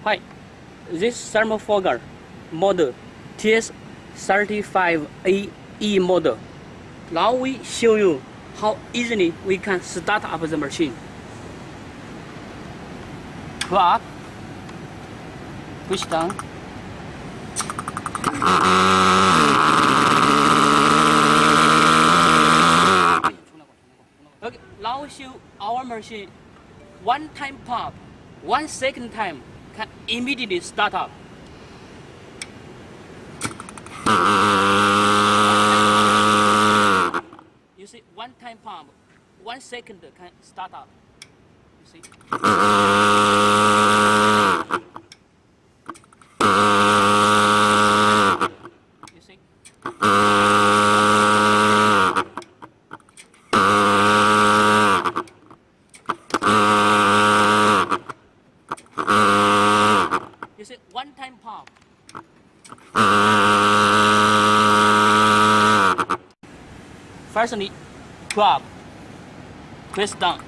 Hi, this Enrichfogger model TS35AE model. Now we show you how easily we can start up the machine. Go up, push down. Okay, now we show our machine. One time pump, 1 second time can immediately start up. You see, one time pump, 1 second can start up. You see? You see? You see, one time pump. Firstly, grab, press down.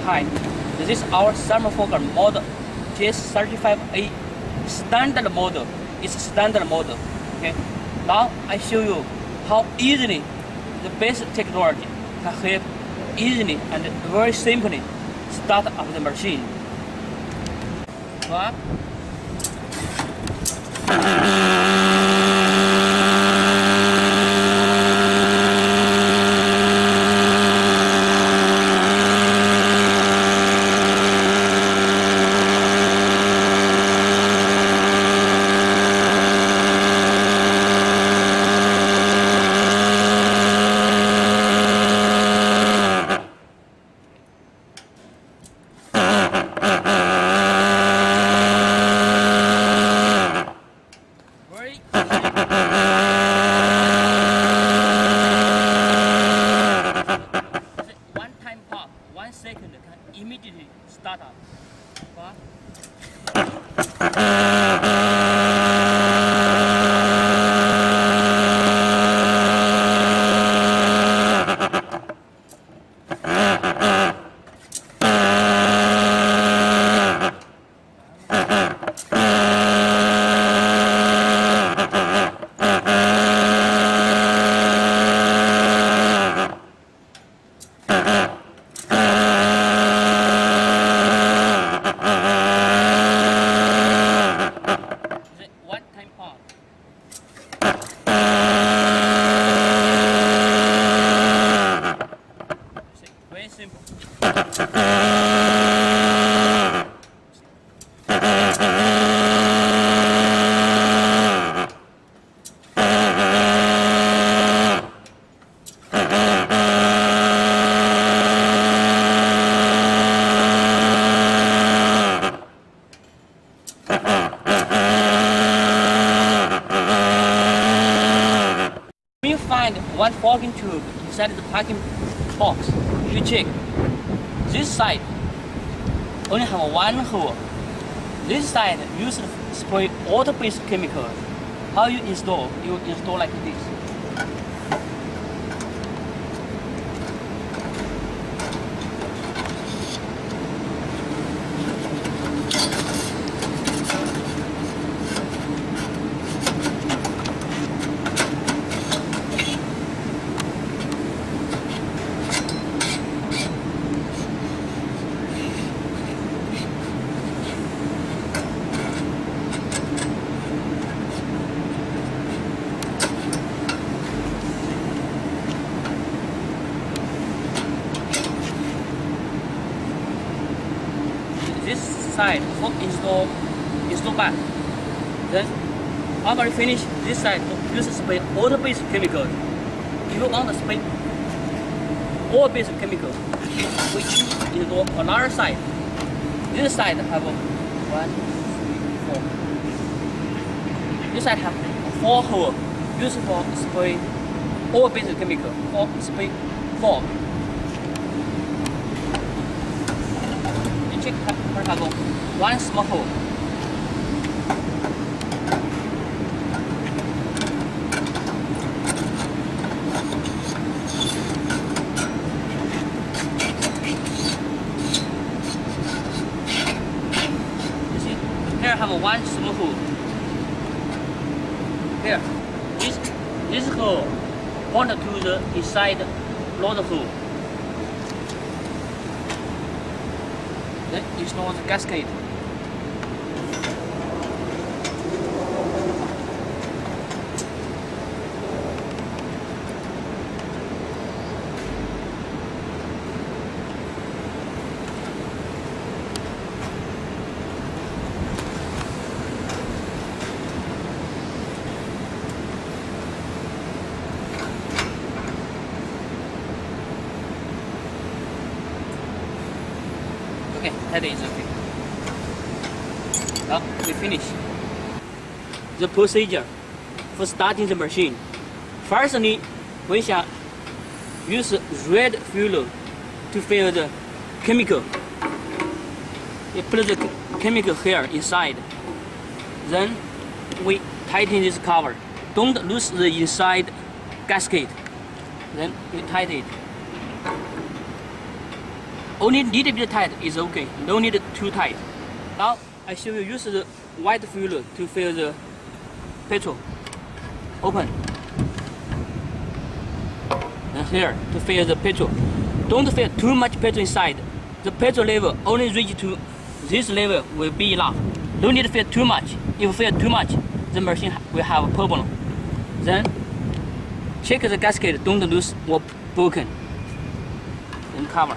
Hi, this is our Enrichfogger model TS35A standard model. It's a standard model. Okay. Now I show you how easily the basic technology can help easily and very simply start up the machine. Go up. One time pump, 1 second can immediately start up. One time pump. Very simple. When you find one fogging tube inside the packing box, you check. This side only have one hole. This side uses spray auto-based chemical. How you install? You install like this. This side for install back. Then after you finish this side, use spray auto-based chemical. If you want to spray oil-based chemical, we install another side. This side have 1, 3, 4. This side have 4 holes used for spray oil-based chemical or spray fog. check for example, one small hole. You see, here I have one small hole. Here, this hole point to the inside rod hole. Then install the gasket. Okay, that is okay. Now we finish. The procedure for starting the machine. Firstly, we shall use red fuel to fill the chemical. We put the chemical here inside. Then we tighten this cover. Don't lose the inside gasket. Then we tighten it. Only little bit tight is okay. No need too tight. Now I show you use the white fuel to fill the petrol. Open. And here to fill the petrol. Don't fill too much petrol inside. The petrol level only reach to this level will be enough. Don't need to fill too much. If you fill too much, the machine will have a problem. Then check the gasket. Don't lose or broken. Then cover.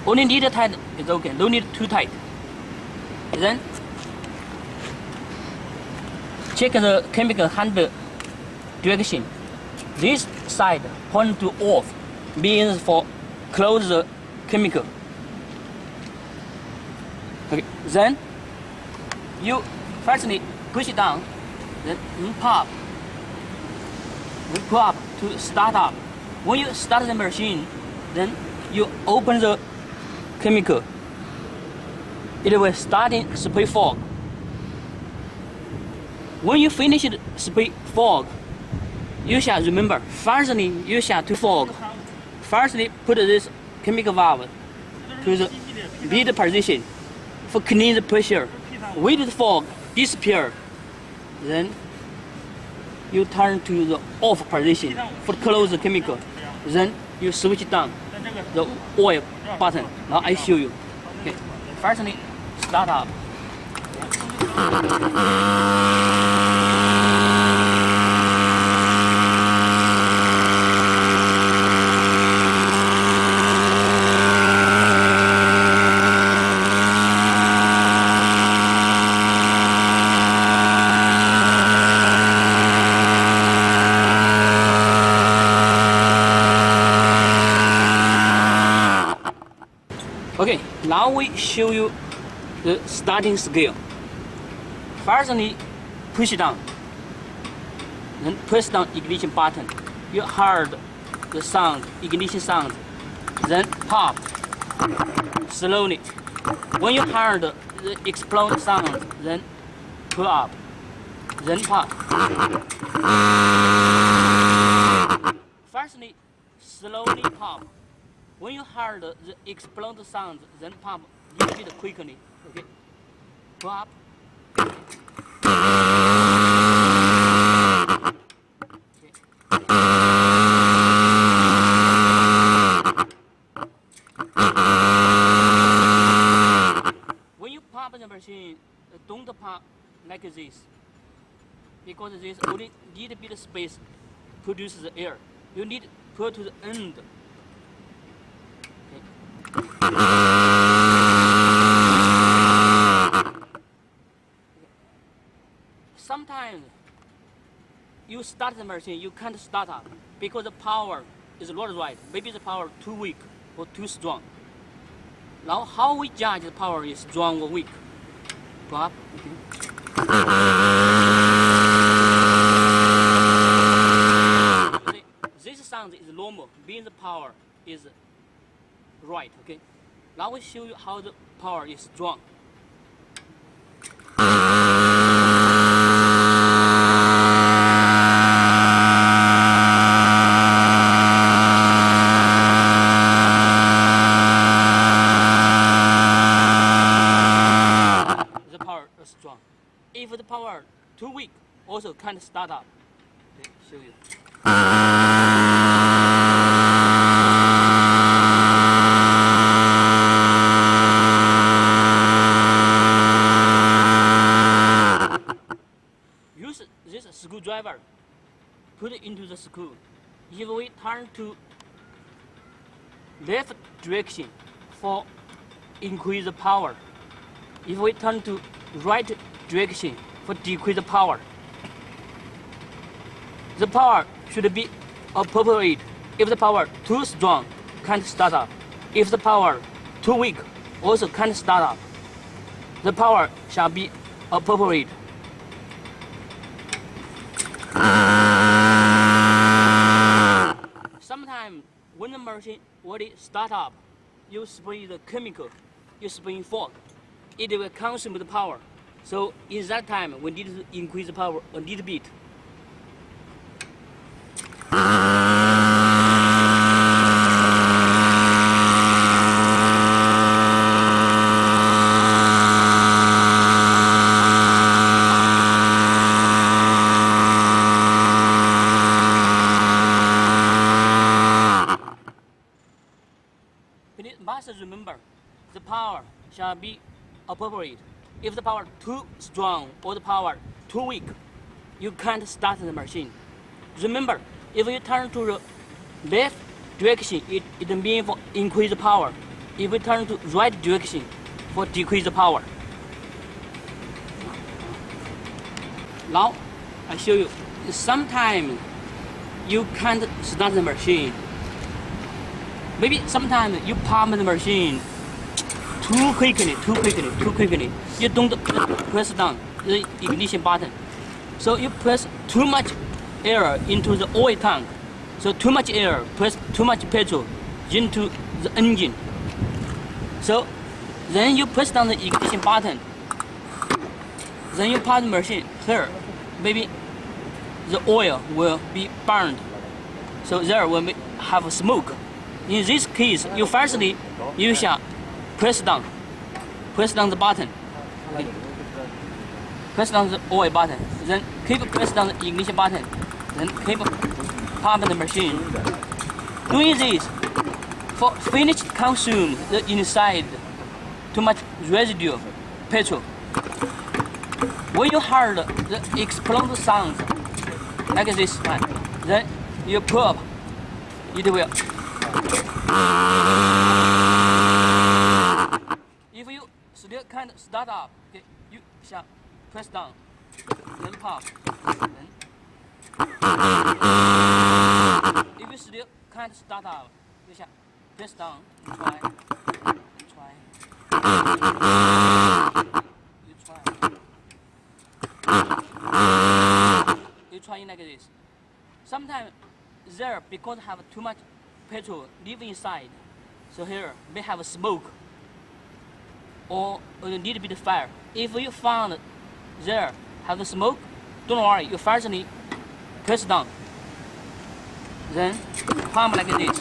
Only little tight is okay. Don't need too tight. Then check the chemical handle direction. This side point to off means for close the chemical. Okay. Then you firstly push it down. Then pop. We pull up to start up. When you start the machine, then you open the chemical. It will start in spray fog. When you finish the spray fog, you shall remember, firstly you shall to fog. Firstly put this chemical valve to the mid position for clean the pressure. With the fog disappear. Then you turn to the off position for close the chemical. Then you switch down the oil button. Now I show you. Okay. Firstly, start up. Okay, now we show you the starting scale. Firstly, push down. Then press down ignition button. You heard the sound, ignition sound. Then pop. Slowly. When you heard the explode sound, then pull up. Then pop. Firstly, slowly pop. When you heard the explode sound, then pump a little bit quickly. Okay. Pop. Okay. When you pump the machine, don't pump like this, because this only little bit space produces the air. You need to put to the end. Sometimes you start the machine, you can't start up because the power is not right. Maybe the power too weak or too strong. Now how we judge the power is strong or weak? Pop. Okay. This sound is normal, being the power is right. Okay. Now we show you how the power is strong. The power is strong. If the power too weak, also can't start up. Okay, show you. Use this screwdriver, put it into the screw. If we turn to left direction for increase the power, if we turn to right direction for decrease the power should be appropriate. If the power too strong, can't start up. If the power too weak, also can't start up. The power shall be appropriate. Sometimes when the machine already start up, you spray the chemical, you spray fog, it will consume the power. So in that time, we need to increase the power a little bit. We must remember, the power shall be appropriate. If the power too strong or the power too weak, you can't start the machine. Remember, if you turn to the left direction, it means for increase the power. If we turn to right direction, for decrease the power. Now, I show you. Sometimes you can't start the machine. Maybe sometimes you pump the machine too quickly. You don't press down the ignition button. So you press too much air into the oil tank. So too much air, press too much petrol into the engine. So then you press down the ignition button. Then you pump the machine here. Maybe the oil will be burned. So there will have a smoke. In this case, you firstly you shall press down the button. Okay. Press down the oil button. Then keep press down the ignition button. Then keep pumping the machine. Doing this for finish consume the inside too much residue petrol. When you heard the explosive sound like this one, then you pull up, it will. If you still can't start up, okay, you shall press down, then pump, then. If you still can't start up, you shall press down, try. You try like this. Sometimes there, because have too much petrol live inside, so here may have a smoke or a little bit of fire. If you found there have the smoke, don't worry, you firstly press down, then pump like this.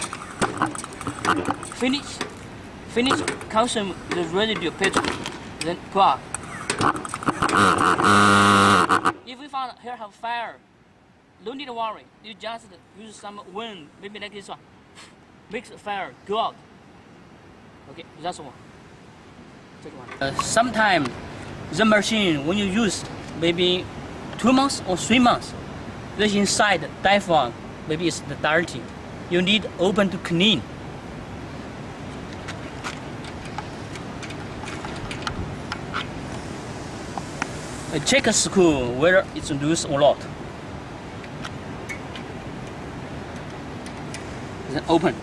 Finish consume the residue petrol, then pull up. If we found here have fire, don't need to worry. You just use some wind, maybe like this one. Makes the fire go out. Okay, that's one. Take one. Sometimes the machine when you use maybe 2 months or 3 months, the inside diaphragm maybe it's dirty. You need open to clean. Check a screw whether it's loose or not. Then open.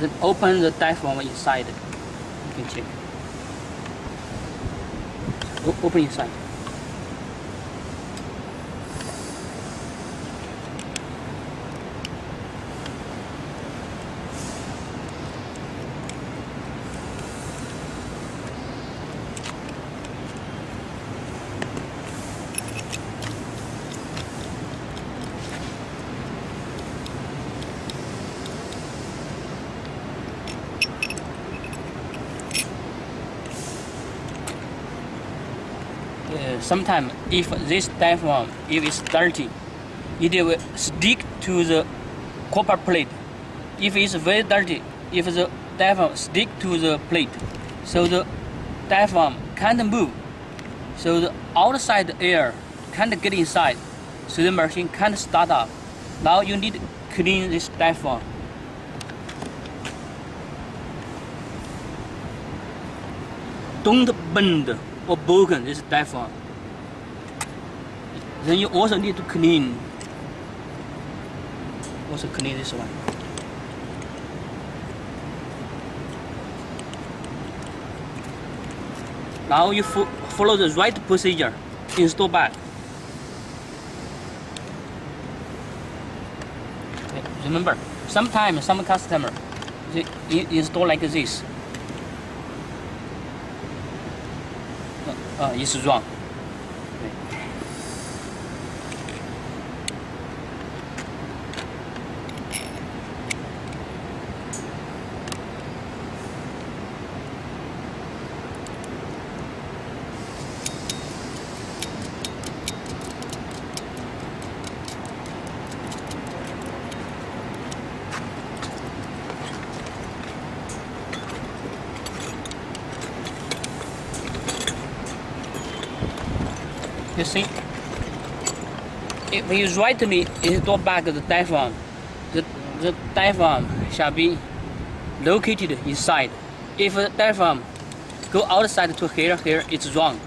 Then open the diaphragm inside. You can check. Open inside. Sometimes if this diaphragm if it's dirty, it will stick to the copper plate. If it's very dirty, if the diaphragm stick to the plate, so the diaphragm can't move, so the outside air can't get inside, so the machine can't start up. Now you need to clean this diaphragm. Don't bend or broken this diaphragm. Then you also need to clean. Also clean this one. Now you follow the right procedure. Install back. Remember, sometimes some customer they install like this. It's wrong. You see, when you rightly install back the diaphragm, the diaphragm shall be located inside. If the diaphragm go outside to here, it's wrong.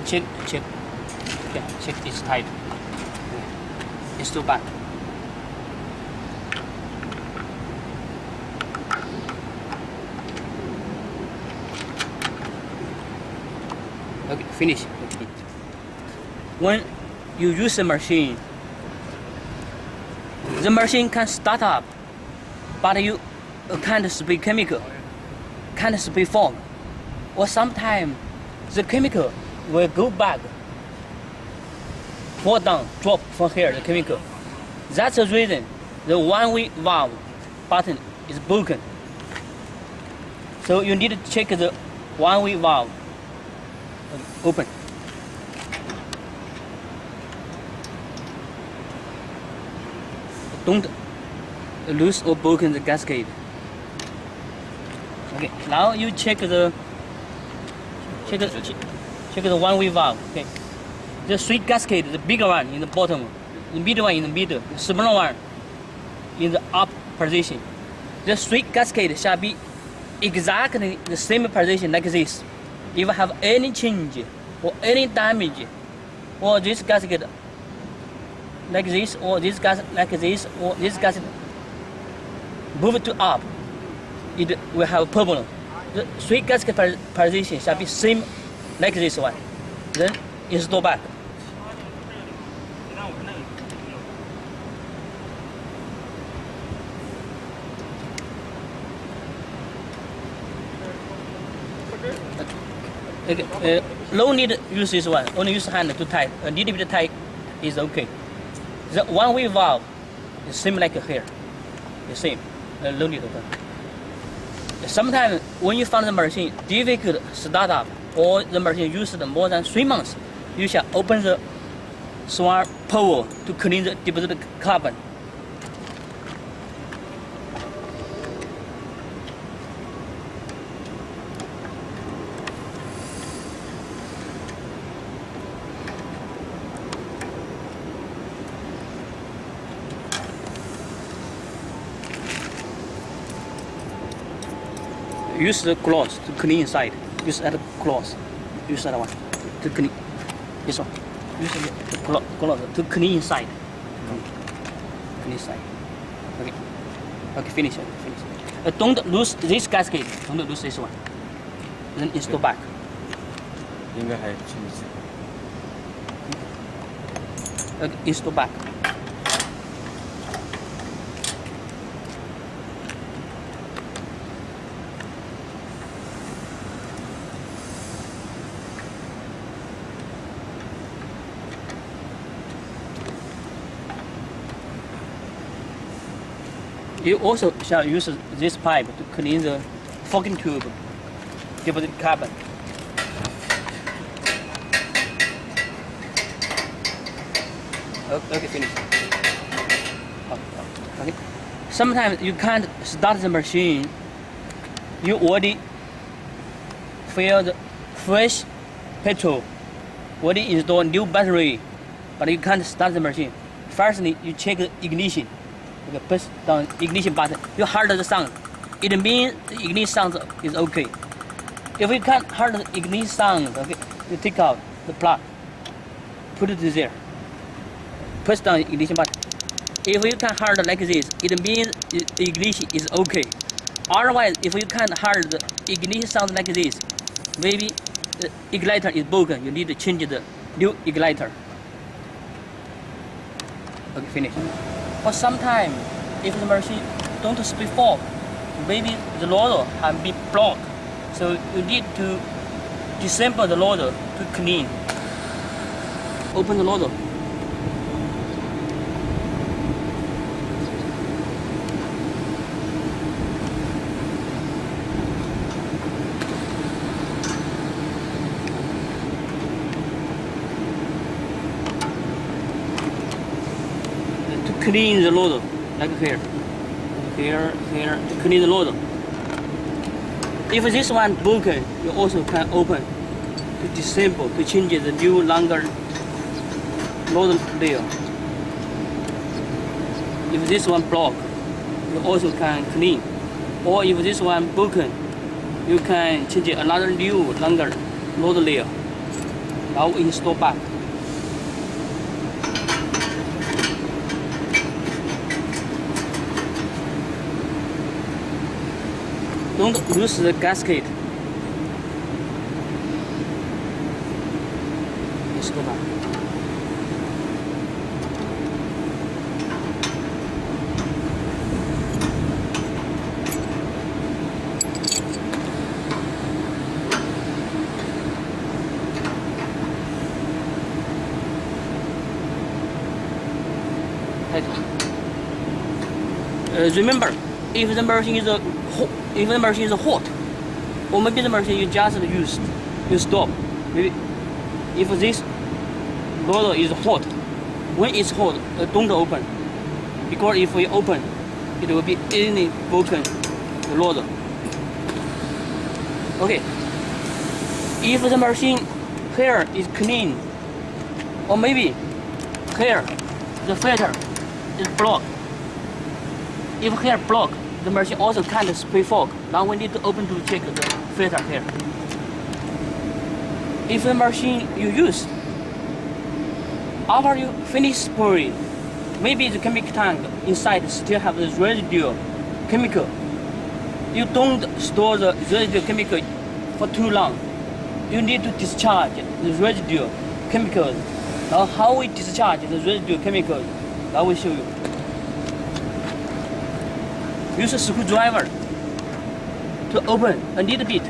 Check. Okay, check it's tight. It's too bad. Okay, finish. When you use the machine can start up, but you can't spray chemical, can't spray fog, or sometimes the chemical will go back, fall down, drop from here, the chemical. That's the reason the one-way valve button is broken. So you need to check the one-way valve. Open. Don't lose or broken the gasket. Okay, now you check the one-way valve. Okay, the sweet gasket, the bigger one in the bottom, the middle one in the middle, the smaller one in the up position. The sweet gasket shall be exactly the same position like this. If you have any change or any damage, or this gasket like this, or this gasket like this, or this gasket move to up, it will have a problem. The sweet gasket position shall be same like this one. Then install back. Okay, no need to use this one. Only use hand to tight. A little bit tight is okay. The one-way valve is same like here. The same. No need to open. Sometimes when you find the machine difficult start up or the machine used more than 3 months, you shall open the swan pole to clean the deposited carbon. Use the cloth to clean inside. Use that cloth. Use that one to clean. This one. Use the cloth to clean inside. Clean inside. Okay. Okay, finish. Finish. Don't lose this gasket. Don't lose this one. Then install back. 应该还是install back. You also shall use this pipe to clean the fogging tube, deposit carbon. Okay, finish. Okay. Sometimes you can't start the machine. You already fill the fresh petrol, already install new battery, but you can't start the machine. Firstly, you check the ignition. Okay, push down ignition button. You heard the sound. It means the ignition sound is okay. If you can't hear the ignition sound, okay, you take out the plug, put it there. Push down ignition button. If you can hear like this, it means the ignition is okay. Otherwise, if you can't hear the ignition sound like this, maybe the igniter is broken. You need to change the new igniter. Okay, finish. For some time, if the machine don't speed forward, maybe the loader has been blocked. So you need to disassemble the loader to clean. Open the loader. Clean the loader, like here, to clean the loader. If this one broken, you also can open to disassemble, to change the new longer loader layer. If this one blocked, you also can clean. Or if this one broken, you can change another new longer loader layer. Now install back. Don't lose the gasket. Let's go back. Remember, if the machine is hot, or maybe the machine you just used, you stop. Maybe if this loader is hot, when it's hot, don't open, because if we open, it will be any broken the loader. Okay. If the machine here is clean, or maybe here the filter is blocked. If here blocked, the machine also can't spray fog. Now we need to open to check the filter here. If the machine you use, after you finish spraying, maybe the chemical tank inside still have the residual chemical. You don't store the residual chemical for too long. You need to discharge the residual chemicals. Now how we discharge the residual chemicals, I will show you. Use a screwdriver to open a little bit.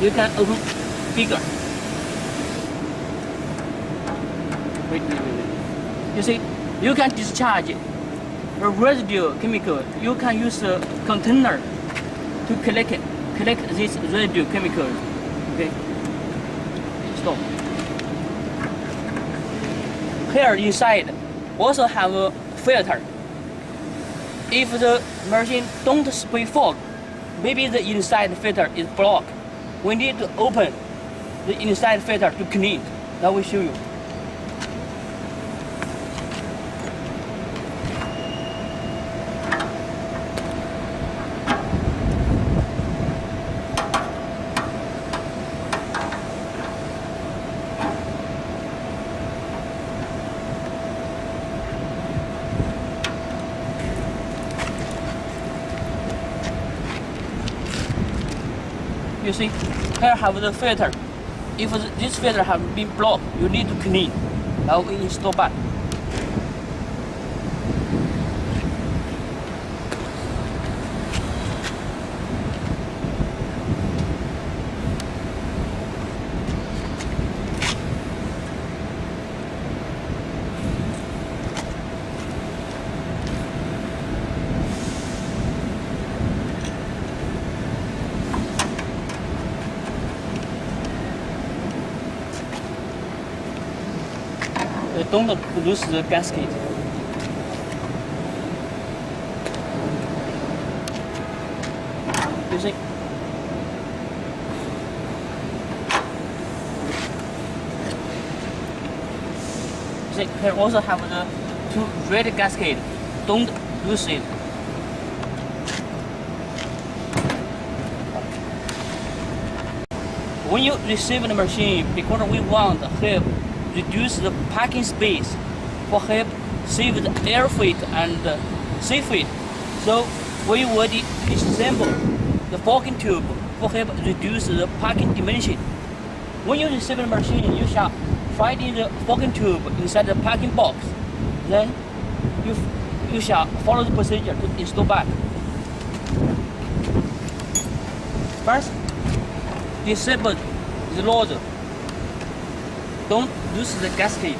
You can open bigger. Wait. You see, you can discharge the residue chemical. You can use a container to collect this residue chemical. Okay. Stop. Here inside also have a filter. If the machine don't spray fog, maybe the inside filter is blocked. We need to open the inside filter to clean. Now we show you. You see, here have the filter. If this filter have been blocked, you need to clean. Now we install back. Don't lose the gasket. You see? See, here also have the two red gasket. Don't lose it. When you receive the machine, because we want help reduce the parking space for help save the air freight and sea freight. So we will disassemble the fogging tube for help reduce the parking dimension. When you receive the machine, you shall find in the fogging tube inside the parking box. Then you shall follow the procedure to install back. First, disassemble the loader. Don't lose the gasket.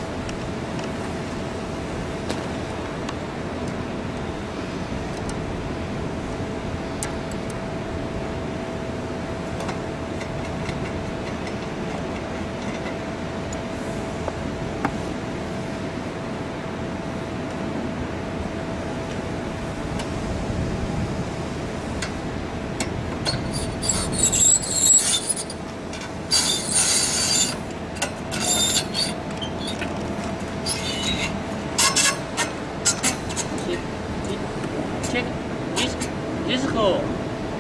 Check this hole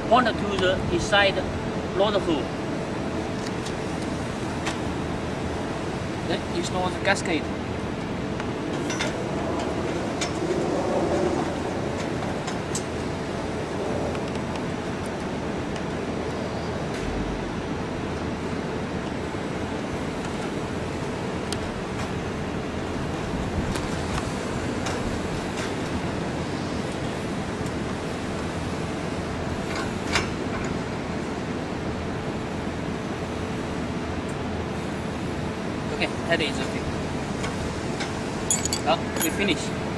pointed to the inside loader hole. Then install the gasket. Okay, that is okay. Now we finish.